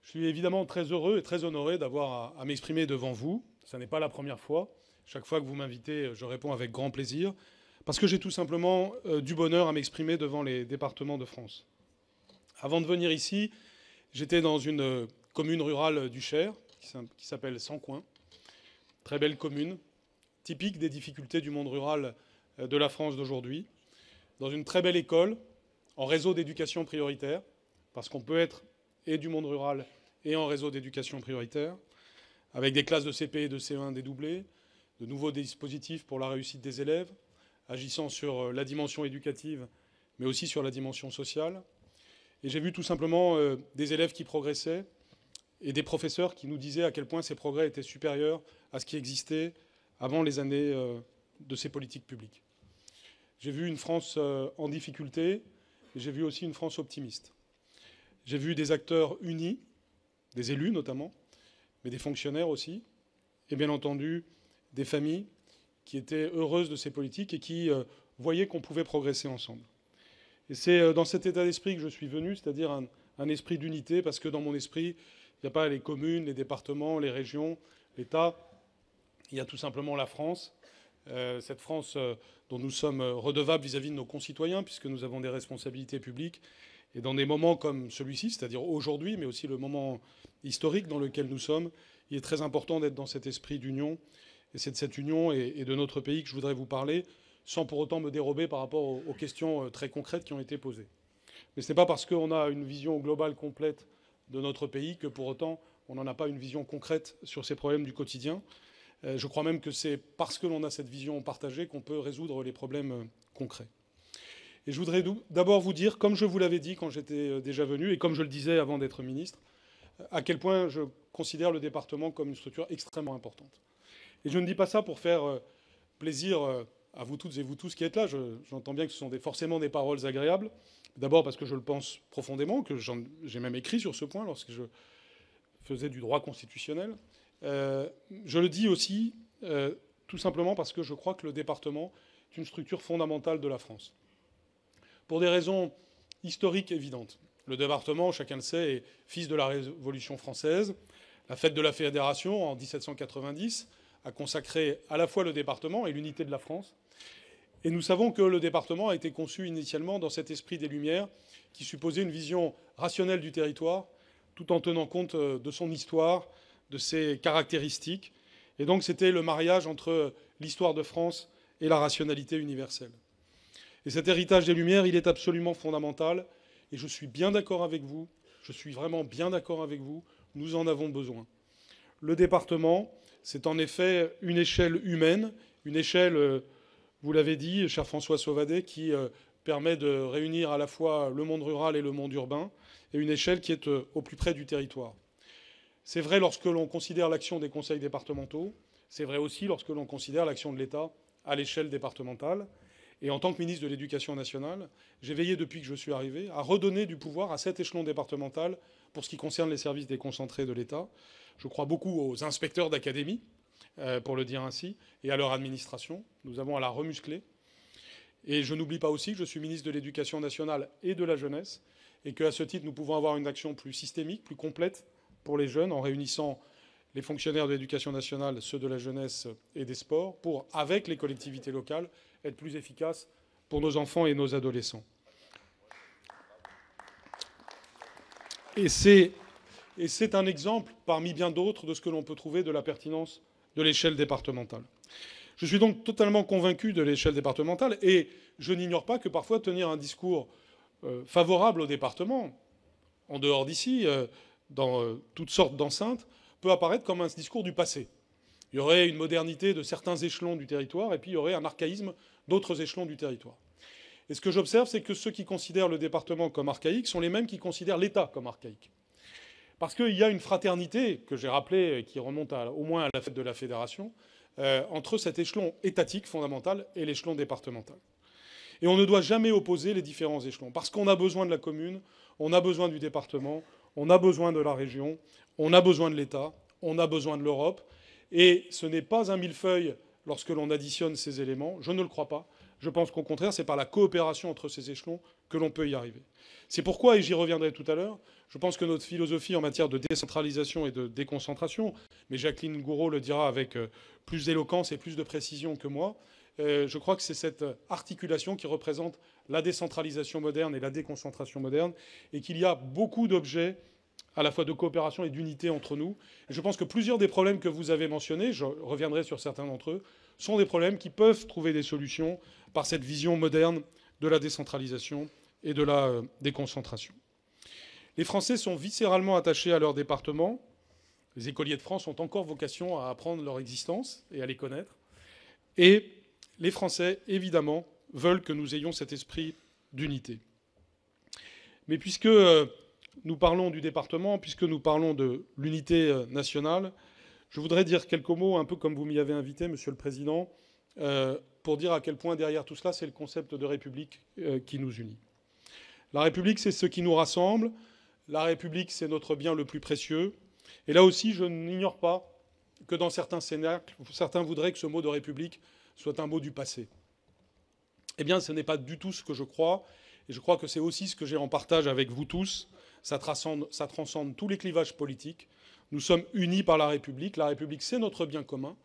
Je suis évidemment très heureux et très honoré d'avoir à m'exprimer devant vous. Ce n'est pas la première fois. Chaque fois que vous m'invitez, je réponds avec grand plaisir, parce que j'ai tout simplement du bonheur à m'exprimer devant les départements de France. Avant de venir ici, j'étais dans une commune rurale du Cher, qui s'appelle Sancoins. Très belle commune, typique des difficultés du monde rural de la France d'aujourd'hui. Dans une très belle école, en réseau d'éducation prioritaire, parce qu'on peut être et du monde rural et en réseau d'éducation prioritaire, avec des classes de CP et de CE1 dédoublées, de nouveaux dispositifs pour la réussite des élèves, agissant sur la dimension éducative, mais aussi sur la dimension sociale. Et j'ai vu tout simplement des élèves qui progressaient et des professeurs qui nous disaient à quel point ces progrès étaient supérieurs à ce qui existait avant les années de ces politiques publiques. J'ai vu une France en difficulté, et j'ai vu aussi une France optimiste. J'ai vu des acteurs unis, des élus notamment, mais des fonctionnaires aussi, et bien entendu des familles qui étaient heureuses de ces politiques et qui voyaient qu'on pouvait progresser ensemble. Et c'est dans cet état d'esprit que je suis venu, c'est-à-dire un esprit d'unité, parce que dans mon esprit, il n'y a pas les communes, les départements, les régions, l'État, il y a tout simplement la France, cette France dont nous sommes redevables vis-à-vis de nos concitoyens, puisque nous avons des responsabilités publiques. Et dans des moments comme celui-ci, c'est-à-dire aujourd'hui, mais aussi le moment historique dans lequel nous sommes, il est très important d'être dans cet esprit d'union. Et c'est de cette union et de notre pays que je voudrais vous parler, sans pour autant me dérober par rapport aux questions très concrètes qui ont été posées. Mais ce n'est pas parce qu'on a une vision globale complète de notre pays que pour autant on n'en a pas une vision concrète sur ces problèmes du quotidien. Je crois même que c'est parce que l'on a cette vision partagée qu'on peut résoudre les problèmes concrets. Et je voudrais d'abord vous dire, comme je vous l'avais dit quand j'étais déjà venu, et comme je le disais avant d'être ministre, à quel point je considère le département comme une structure extrêmement importante. Et je ne dis pas ça pour faire plaisir à vous toutes et vous tous qui êtes là. J'entends bien que ce sont forcément des paroles agréables. D'abord parce que je le pense profondément, que j'ai même écrit sur ce point lorsque je faisais du droit constitutionnel. Je le dis aussi tout simplement parce que je crois que le département est une structure fondamentale de la France. Pour des raisons historiques évidentes. Le département, chacun le sait, est fils de la Révolution française. La fête de la Fédération, en 1790, a consacré à la fois le département et l'unité de la France. Et nous savons que le département a été conçu initialement dans cet esprit des Lumières qui supposait une vision rationnelle du territoire, tout en tenant compte de son histoire, de ses caractéristiques. Et donc c'était le mariage entre l'histoire de France et la rationalité universelle. Et cet héritage des Lumières, il est absolument fondamental. Et je suis bien d'accord avec vous, je suis vraiment bien d'accord avec vous, nous en avons besoin. Le département, c'est en effet une échelle humaine, une échelle, vous l'avez dit, cher François Sauvadet, qui permet de réunir à la fois le monde rural et le monde urbain, et une échelle qui est au plus près du territoire. C'est vrai lorsque l'on considère l'action des conseils départementaux, c'est vrai aussi lorsque l'on considère l'action de l'État à l'échelle départementale. Et en tant que ministre de l'Éducation nationale, j'ai veillé depuis que je suis arrivé à redonner du pouvoir à cet échelon départemental pour ce qui concerne les services déconcentrés de l'État. Je crois beaucoup aux inspecteurs d'académie, pour le dire ainsi, et à leur administration. Nous avons à la remuscler. Et je n'oublie pas aussi que je suis ministre de l'Éducation nationale et de la jeunesse, et qu'à ce titre, nous pouvons avoir une action plus systémique, plus complète pour les jeunes, en réunissant les fonctionnaires de l'Éducation nationale, ceux de la jeunesse et des sports, pour, avec les collectivités locales, être plus efficace pour nos enfants et nos adolescents. Et c'est un exemple, parmi bien d'autres, de ce que l'on peut trouver de la pertinence de l'échelle départementale. Je suis donc totalement convaincu de l'échelle départementale, et je n'ignore pas que parfois tenir un discours favorable au département, en dehors d'ici, dans toutes sortes d'enceintes, peut apparaître comme un discours du passé. Il y aurait une modernité de certains échelons du territoire, et puis il y aurait un archaïsme d'autres échelons du territoire. Et ce que j'observe, c'est que ceux qui considèrent le département comme archaïque sont les mêmes qui considèrent l'État comme archaïque. Parce qu'il y a une fraternité, que j'ai rappelée, qui remonte au moins à la fête de la Fédération, entre cet échelon étatique fondamental et l'échelon départemental. Et on ne doit jamais opposer les différents échelons, parce qu'on a besoin de la commune, on a besoin du département, on a besoin de la région, on a besoin de l'État, on a besoin de l'Europe. Et ce n'est pas un millefeuille lorsque l'on additionne ces éléments, je ne le crois pas, Je pense qu'au contraire, c'est par la coopération entre ces échelons que l'on peut y arriver. C'est pourquoi, et j'y reviendrai tout à l'heure, je pense que notre philosophie en matière de décentralisation et de déconcentration, mais Jacqueline Gourault le dira avec plus d'éloquence et plus de précision que moi, je crois que c'est cette articulation qui représente la décentralisation moderne et la déconcentration moderne, et qu'il y a beaucoup d'objets à la fois de coopération et d'unité entre nous. Et je pense que plusieurs des problèmes que vous avez mentionnés, je reviendrai sur certains d'entre eux, sont des problèmes qui peuvent trouver des solutions par cette vision moderne de la décentralisation et de la déconcentration. Les Français sont viscéralement attachés à leur département. Les écoliers de France ont encore vocation à apprendre leur existence et à les connaître. Et les Français, évidemment, veulent que nous ayons cet esprit d'unité. Mais puisque nous parlons du département, puisque nous parlons de l'unité nationale, je voudrais dire quelques mots, un peu comme vous m'y avez invité, Monsieur le Président, pour dire à quel point derrière tout cela, c'est le concept de République qui nous unit. La République, c'est ce qui nous rassemble. La République, c'est notre bien le plus précieux. Et là aussi, je n'ignore pas que dans certains cénacles, certains voudraient que ce mot de République soit un mot du passé. Eh bien, ce n'est pas du tout ce que je crois. Et je crois que c'est aussi ce que j'ai en partage avec vous tous. Ça transcende tous les clivages politiques. Nous sommes unis par la République. La République, c'est notre bien commun.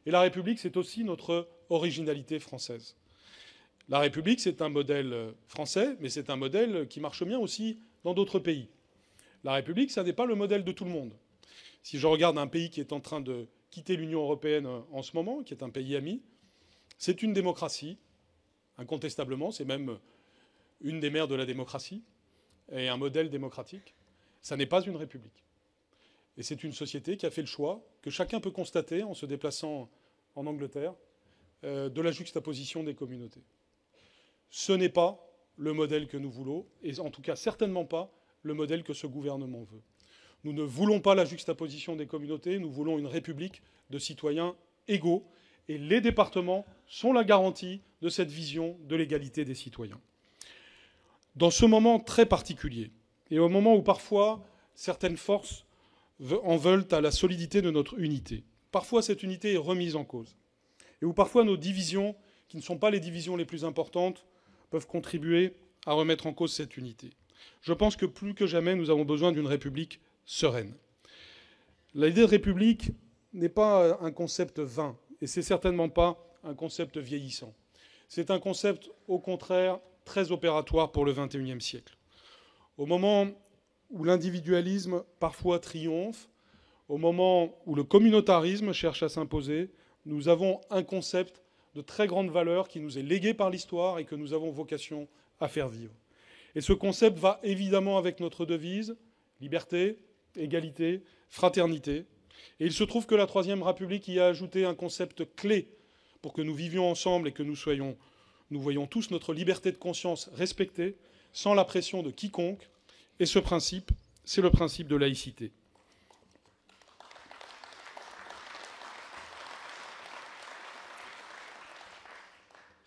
Et la République, c'est aussi notre originalité française. La République, c'est un modèle français, mais c'est un modèle qui marche bien aussi dans d'autres pays. La République, ça n'est pas le modèle de tout le monde. Si je regarde un pays qui est en train de quitter l'Union européenne en ce moment, qui est un pays ami, c'est une démocratie, incontestablement, c'est même une des mères de la démocratie, et un modèle démocratique. Ça n'est pas une république. Et c'est une société qui a fait le choix, que chacun peut constater en se déplaçant en Angleterre, de la juxtaposition des communautés. Ce n'est pas le modèle que nous voulons, et en tout cas certainement pas le modèle que ce gouvernement veut. Nous ne voulons pas la juxtaposition des communautés, nous voulons une république de citoyens égaux, et les départements sont la garantie de cette vision de l'égalité des citoyens. Dans ce moment très particulier, et au moment où parfois certaines forces en veulent à la solidité de notre unité, parfois cette unité est remise en cause, et où parfois nos divisions, qui ne sont pas les divisions les plus importantes, peuvent contribuer à remettre en cause cette unité. Je pense que plus que jamais, nous avons besoin d'une République sereine. L'idée de République n'est pas un concept vain, et c'est certainement pas un concept vieillissant. C'est un concept, au contraire, très opératoire pour le XXIe siècle. Au moment où l'individualisme parfois triomphe, au moment où le communautarisme cherche à s'imposer, nous avons un concept de très grande valeur qui nous est légué par l'histoire et que nous avons vocation à faire vivre. Et ce concept va évidemment avec notre devise, liberté, égalité, fraternité. Et il se trouve que la Troisième République y a ajouté un concept clé pour que nous vivions ensemble et que nous voyions tous notre liberté de conscience respectée, sans la pression de quiconque. Et ce principe, c'est le principe de laïcité.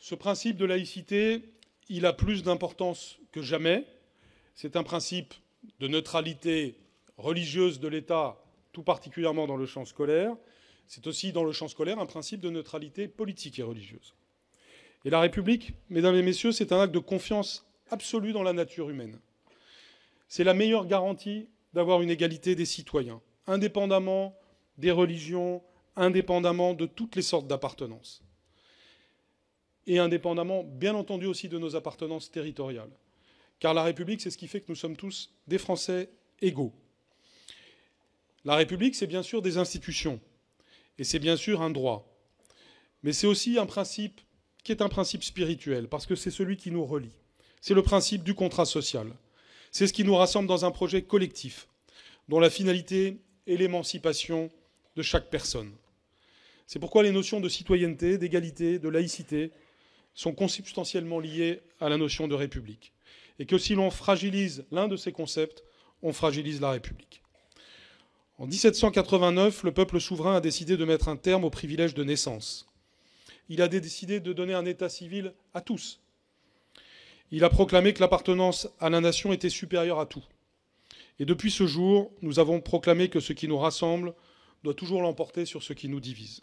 Ce principe de laïcité, il a plus d'importance que jamais. C'est un principe de neutralité religieuse de l'État, tout particulièrement dans le champ scolaire. C'est aussi, dans le champ scolaire, un principe de neutralité politique et religieuse. Et la République, mesdames et messieurs, c'est un acte de confiance absolue dans la nature humaine. C'est la meilleure garantie d'avoir une égalité des citoyens, indépendamment des religions, indépendamment de toutes les sortes d'appartenances. Et indépendamment, bien entendu, aussi de nos appartenances territoriales. Car la République, c'est ce qui fait que nous sommes tous des Français égaux. La République, c'est bien sûr des institutions, et c'est bien sûr un droit. Mais c'est aussi un principe qui est un principe spirituel, parce que c'est celui qui nous relie. C'est le principe du contrat social. C'est ce qui nous rassemble dans un projet collectif, dont la finalité est l'émancipation de chaque personne. C'est pourquoi les notions de citoyenneté, d'égalité, de laïcité sont consubstantiellement liées à la notion de République. Et que si l'on fragilise l'un de ces concepts, on fragilise la République. En 1789, le peuple souverain a décidé de mettre un terme au privilège de naissance. Il a décidé de donner un état civil à tous. Il a proclamé que l'appartenance à la nation était supérieure à tout. Et depuis ce jour, nous avons proclamé que ce qui nous rassemble doit toujours l'emporter sur ce qui nous divise.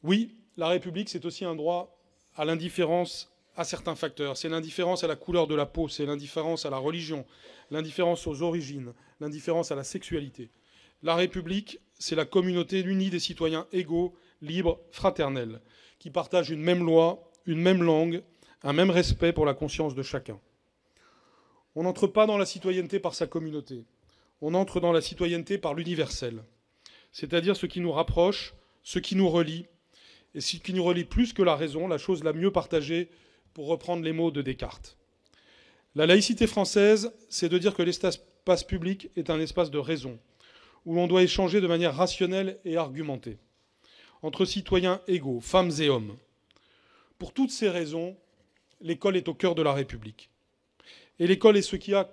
Oui, la République, c'est aussi un droit à l'indifférence à certains facteurs. C'est l'indifférence à la couleur de la peau, c'est l'indifférence à la religion, l'indifférence aux origines, l'indifférence à la sexualité. La République, c'est la communauté unie des citoyens égaux, libres, fraternels, qui partagent une même loi, une même langue, un même respect pour la conscience de chacun. On n'entre pas dans la citoyenneté par sa communauté, on entre dans la citoyenneté par l'universel, c'est-à-dire ce qui nous rapproche, ce qui nous relie, et ce qui nous relie plus que la raison, la chose la mieux partagée, pour reprendre les mots de Descartes. La laïcité française, c'est de dire que l'espace public est un espace de raison, où l'on doit échanger de manière rationnelle et argumentée, entre citoyens égaux, femmes et hommes. Pour toutes ces raisons, l'école est au cœur de la République. Et l'école est ce qui a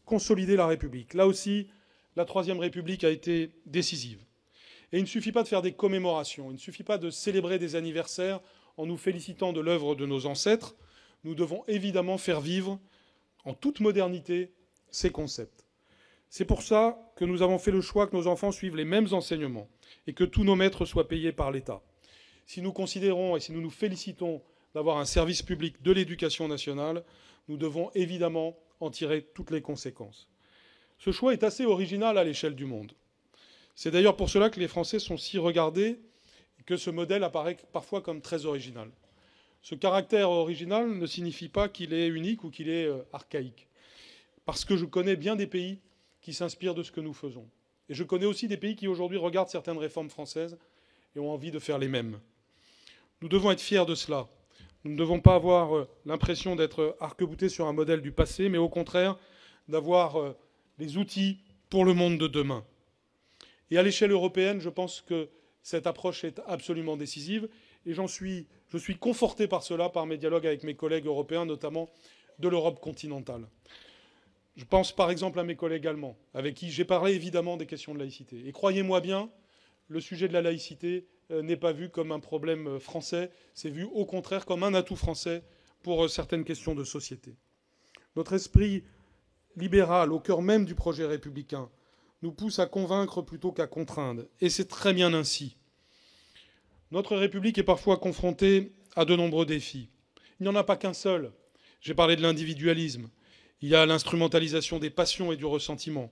consolidé la République. Là aussi, la Troisième République a été décisive. Et il ne suffit pas de faire des commémorations, il ne suffit pas de célébrer des anniversaires en nous félicitant de l'œuvre de nos ancêtres. Nous devons évidemment faire vivre, en toute modernité, ces concepts. C'est pour ça que nous avons fait le choix que nos enfants suivent les mêmes enseignements et que tous nos maîtres soient payés par l'État. Si nous considérons et si nous nous félicitons d'avoir un service public de l'éducation nationale, nous devons évidemment en tirer toutes les conséquences. Ce choix est assez original à l'échelle du monde. C'est d'ailleurs pour cela que les Français sont si regardés et que ce modèle apparaît parfois comme très original. Ce caractère original ne signifie pas qu'il est unique ou qu'il est archaïque. Parce que je connais bien des pays qui s'inspirent de ce que nous faisons. Et je connais aussi des pays qui aujourd'hui regardent certaines réformes françaises et ont envie de faire les mêmes. Nous devons être fiers de cela. Nous ne devons pas avoir l'impression d'être arc-boutés sur un modèle du passé, mais au contraire d'avoir les outils pour le monde de demain. Et à l'échelle européenne, je pense que cette approche est absolument décisive et je suis conforté par cela, par mes dialogues avec mes collègues européens, notamment de l'Europe continentale. Je pense par exemple à mes collègues allemands, avec qui j'ai parlé évidemment des questions de laïcité. Et croyez-moi bien, le sujet de la laïcité n'est pas vu comme un problème français, c'est vu au contraire comme un atout français pour certaines questions de société. Notre esprit libéral, au cœur même du projet républicain, nous pousse à convaincre plutôt qu'à contraindre. Et c'est très bien ainsi. Notre République est parfois confrontée à de nombreux défis. Il n'y en a pas qu'un seul. J'ai parlé de l'individualisme. Il y a l'instrumentalisation des passions et du ressentiment.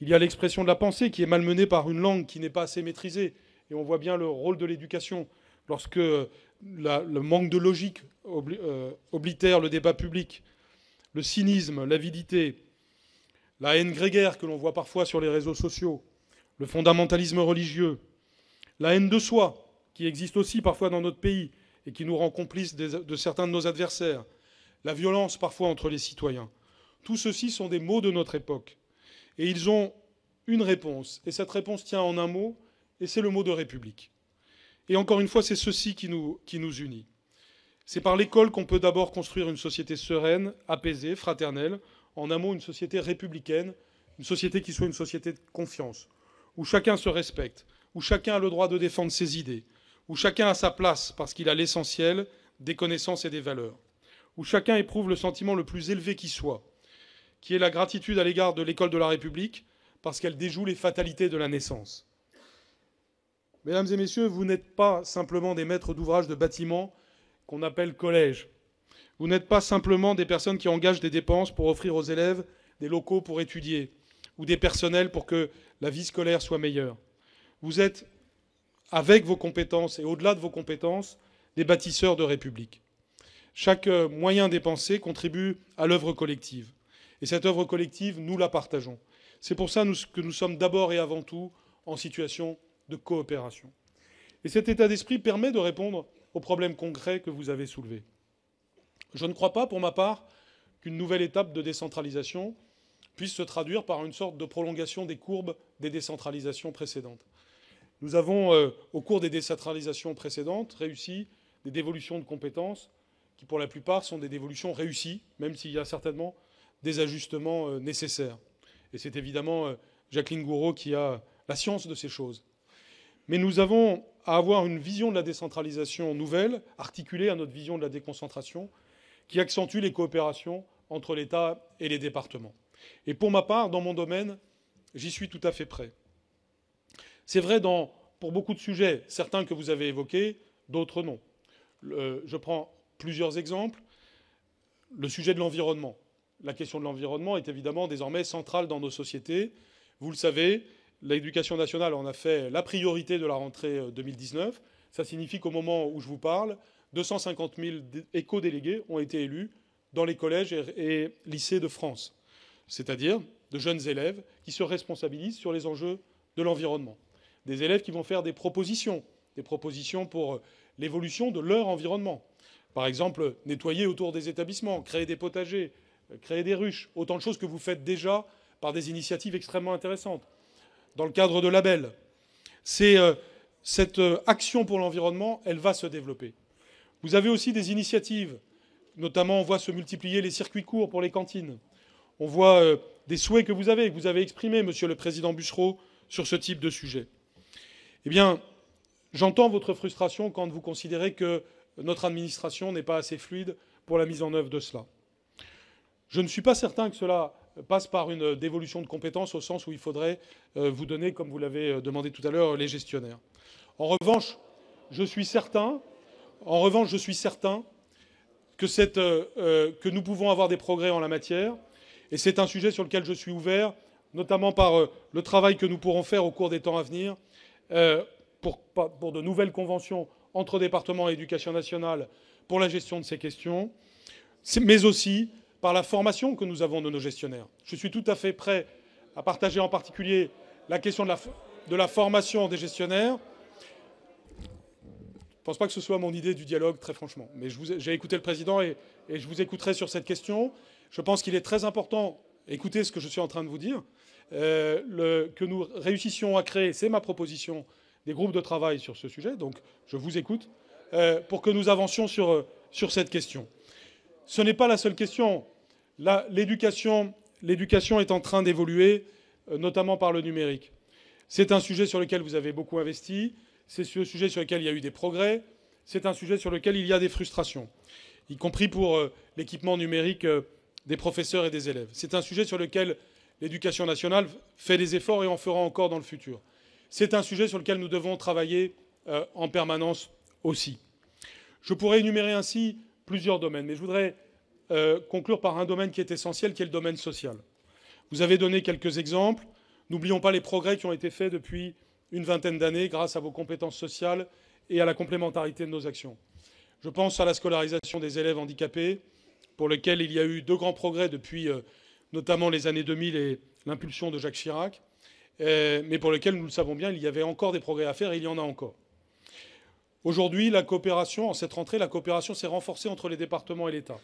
Il y a l'expression de la pensée qui est malmenée par une langue qui n'est pas assez maîtrisée. Et on voit bien le rôle de l'éducation lorsque le manque de logique oblitère le débat public, le cynisme, l'avidité, la haine grégaire que l'on voit parfois sur les réseaux sociaux, le fondamentalisme religieux, la haine de soi, qui existe aussi parfois dans notre pays et qui nous rend complices de certains de nos adversaires, la violence parfois entre les citoyens. Tout ceci sont des maux de notre époque. Et ils ont une réponse. Et cette réponse tient en un mot, et c'est le mot de République. Et encore une fois, c'est ceci qui nous unit. C'est par l'école qu'on peut d'abord construire une société sereine, apaisée, fraternelle, en un mot, une société républicaine, une société qui soit une société de confiance, où chacun se respecte, où chacun a le droit de défendre ses idées, où chacun a sa place parce qu'il a l'essentiel des connaissances et des valeurs, où chacun éprouve le sentiment le plus élevé qui soit, qui est la gratitude à l'égard de l'école de la République, parce qu'elle déjoue les fatalités de la naissance. Mesdames et messieurs, vous n'êtes pas simplement des maîtres d'ouvrage de bâtiments qu'on appelle collèges. Vous n'êtes pas simplement des personnes qui engagent des dépenses pour offrir aux élèves des locaux pour étudier ou des personnels pour que la vie scolaire soit meilleure. Vous êtes, avec vos compétences et au-delà de vos compétences, des bâtisseurs de République. Chaque moyen dépensé contribue à l'œuvre collective. Et cette œuvre collective, nous la partageons. C'est pour ça que nous sommes d'abord et avant tout en situation de coopération. Et cet état d'esprit permet de répondre aux problèmes concrets que vous avez soulevés. Je ne crois pas, pour ma part, qu'une nouvelle étape de décentralisation puisse se traduire par une sorte de prolongation des courbes des décentralisations précédentes. Nous avons, au cours des décentralisations précédentes, réussi des dévolutions de compétences qui, pour la plupart, sont des dévolutions réussies, même s'il y a certainement des ajustements nécessaires. Et c'est évidemment Jacqueline Gouraud qui a la science de ces choses. Mais nous avons à avoir une vision de la décentralisation nouvelle, articulée à notre vision de la déconcentration, qui accentue les coopérations entre l'État et les départements. Et pour ma part, dans mon domaine, j'y suis tout à fait prêt. C'est vrai pour beaucoup de sujets, certains que vous avez évoqués, d'autres non. Je prends plusieurs exemples. Le sujet de l'environnement. La question de l'environnement est évidemment désormais centrale dans nos sociétés. Vous le savez, l'éducation nationale en a fait la priorité de la rentrée 2019. Ça signifie qu'au moment où je vous parle, 250 000 éco-délégués ont été élus dans les collèges et lycées de France, c'est-à-dire de jeunes élèves qui se responsabilisent sur les enjeux de l'environnement. Des élèves qui vont faire des propositions pour l'évolution de leur environnement. Par exemple, nettoyer autour des établissements, créer des potagers, créer des ruches, autant de choses que vous faites déjà par des initiatives extrêmement intéressantes. Dans le cadre de Label, cette action pour l'environnement, elle va se développer. Vous avez aussi des initiatives, notamment on voit se multiplier les circuits courts pour les cantines. On voit des souhaits que vous avez exprimés, Monsieur le Président Buchereau, sur ce type de sujet. Eh bien, j'entends votre frustration quand vous considérez que notre administration n'est pas assez fluide pour la mise en œuvre de cela. Je ne suis pas certain que cela passe par une dévolution de compétences au sens où il faudrait vous donner, comme vous l'avez demandé tout à l'heure, les gestionnaires. En revanche, je suis certain que nous pouvons avoir des progrès en la matière, et c'est un sujet sur lequel je suis ouvert, notamment par le travail que nous pourrons faire au cours des temps à venir pour de nouvelles conventions entre départements et éducation nationale pour la gestion de ces questions, mais aussi par la formation que nous avons de nos gestionnaires. Je suis tout à fait prêt à partager en particulier la question de la formation des gestionnaires. Je ne pense pas que ce soit mon idée du dialogue, très franchement. Mais j'ai écouté le Président et je vous écouterai sur cette question. Je pense qu'il est très important, écoutez ce que je suis en train de vous dire, que nous réussissions à créer, c'est ma proposition, des groupes de travail sur ce sujet, donc je vous écoute, pour que nous avancions sur cette question. Ce n'est pas la seule question. L'éducation est en train d'évoluer, notamment par le numérique. C'est un sujet sur lequel vous avez beaucoup investi, c'est un sujet sur lequel il y a eu des progrès, c'est un sujet sur lequel il y a des frustrations, y compris pour l'équipement numérique des professeurs et des élèves. C'est un sujet sur lequel l'éducation nationale fait des efforts et en fera encore dans le futur. C'est un sujet sur lequel nous devons travailler en permanence aussi. Je pourrais énumérer ainsi plusieurs domaines, mais je voudrais conclure par un domaine qui est essentiel, qui est le domaine social. Vous avez donné quelques exemples. N'oublions pas les progrès qui ont été faits depuis une vingtaine d'années grâce à vos compétences sociales et à la complémentarité de nos actions. Je pense à la scolarisation des élèves handicapés, pour lequel il y a eu de grands progrès depuis notamment les années 2000 et l'impulsion de Jacques Chirac, mais pour lequel, nous le savons bien, il y avait encore des progrès à faire et il y en a encore. Aujourd'hui, la coopération, en cette rentrée, la coopération s'est renforcée entre les départements et l'État.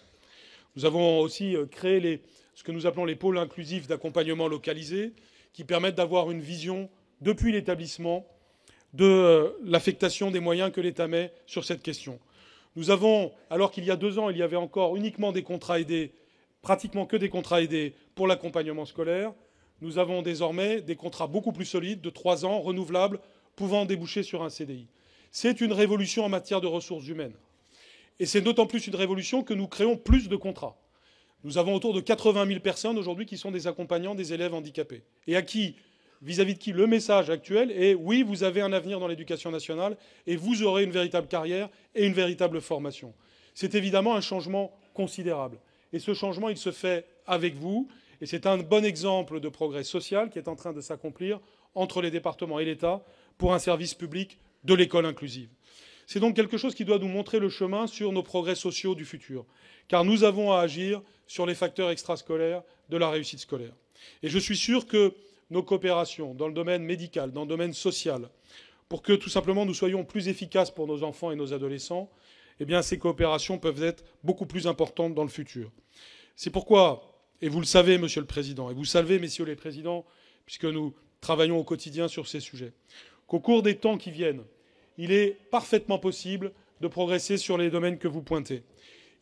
Nous avons aussi créé ce que nous appelons les pôles inclusifs d'accompagnement localisés, qui permettent d'avoir une vision depuis l'établissement de l'affectation des moyens que l'État met sur cette question. Nous avons, alors qu'il y a 2 ans, il y avait encore uniquement des contrats aidés, pratiquement que des contrats aidés pour l'accompagnement scolaire, nous avons désormais des contrats beaucoup plus solides, de 3 ans, renouvelables, pouvant déboucher sur un CDI. C'est une révolution en matière de ressources humaines. Et c'est d'autant plus une révolution que nous créons plus de contrats. Nous avons autour de 80 000 personnes aujourd'hui qui sont des accompagnants des élèves handicapés. Et à qui, vis-à-vis de qui le message actuel est « oui, vous avez un avenir dans l'éducation nationale et vous aurez une véritable carrière et une véritable formation ». C'est évidemment un changement considérable. Et ce changement, il se fait avec vous. Et c'est un bon exemple de progrès social qui est en train de s'accomplir entre les départements et l'État pour un service public de l'école inclusive. C'est donc quelque chose qui doit nous montrer le chemin sur nos progrès sociaux du futur, car nous avons à agir sur les facteurs extrascolaires de la réussite scolaire. Et je suis sûr que nos coopérations dans le domaine médical, dans le domaine social, pour que tout simplement nous soyons plus efficaces pour nos enfants et nos adolescents, eh bien ces coopérations peuvent être beaucoup plus importantes dans le futur. C'est pourquoi, et vous le savez, Monsieur le Président, et vous savez, Messieurs les Présidents, puisque nous travaillons au quotidien sur ces sujets, qu'au cours des temps qui viennent, il est parfaitement possible de progresser sur les domaines que vous pointez.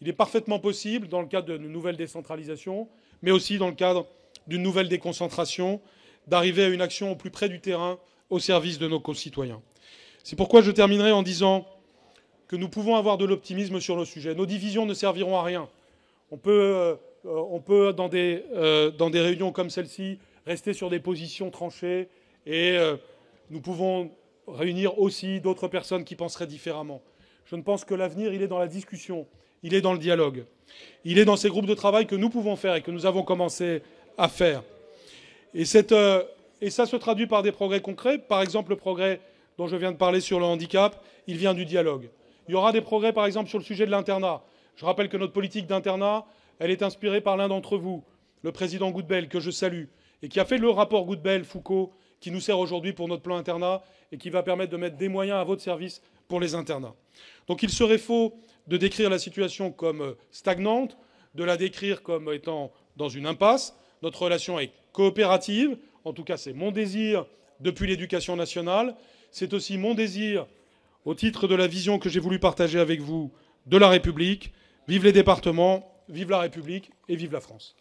Il est parfaitement possible, dans le cadre d'une nouvelle décentralisation, mais aussi dans le cadre d'une nouvelle déconcentration, d'arriver à une action au plus près du terrain, au service de nos concitoyens. C'est pourquoi je terminerai en disant que nous pouvons avoir de l'optimisme sur le sujet. Nos divisions ne serviront à rien. On peut dans des réunions comme celle-ci, rester sur des positions tranchées et nous pouvons réunir aussi d'autres personnes qui penseraient différemment. Je ne pense que l'avenir, il est dans la discussion, il est dans le dialogue. Il est dans ces groupes de travail que nous pouvons faire et que nous avons commencé à faire. Et ça se traduit par des progrès concrets. Par exemple, le progrès dont je viens de parler sur le handicap, il vient du dialogue. Il y aura des progrès, par exemple, sur le sujet de l'internat. Je rappelle que notre politique d'internat, elle est inspirée par l'un d'entre vous, le président Goudbel, que je salue, et qui a fait le rapport Goudbel-Foucault, qui nous sert aujourd'hui pour notre plan internat et qui va permettre de mettre des moyens à votre service pour les internats. Donc il serait faux de décrire la situation comme stagnante, de la décrire comme étant dans une impasse. Notre relation est coopérative, en tout cas c'est mon désir depuis l'éducation nationale, c'est aussi mon désir au titre de la vision que j'ai voulu partager avec vous de la République. Vive les départements, vive la République et vive la France.